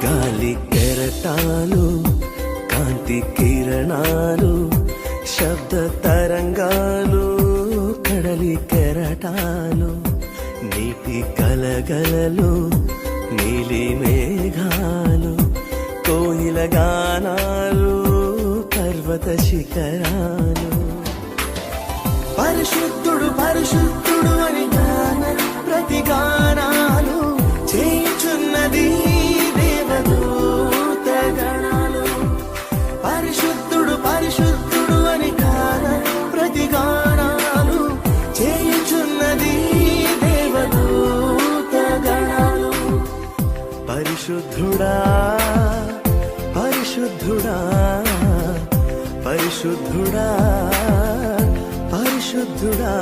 గాలి కెరటాలు, కాంతి కిరణాలు, శబ్ద తరంగాలు, కడలి కెరటాలు, నీటి కలగలలు, నీలి మేఘాలు, కోయిల గానాలు, పర్వత శిఖరాలు. పరిశుద్ధుడు పరిశుద్ధుడు అని గాన ప్రతి గానాలు చేయుచున్నది దేవదూత గణాలు. పరిశుద్ధుడు పరిశుద్ధుడు అని గాన ప్రతి గానాలు చేయుచున్నది దేవదూత గణాలు. పరిశుద్ధుడా పరిశుద్ధుడా పరిశుద్ధుడా పరిశుద్ధుడా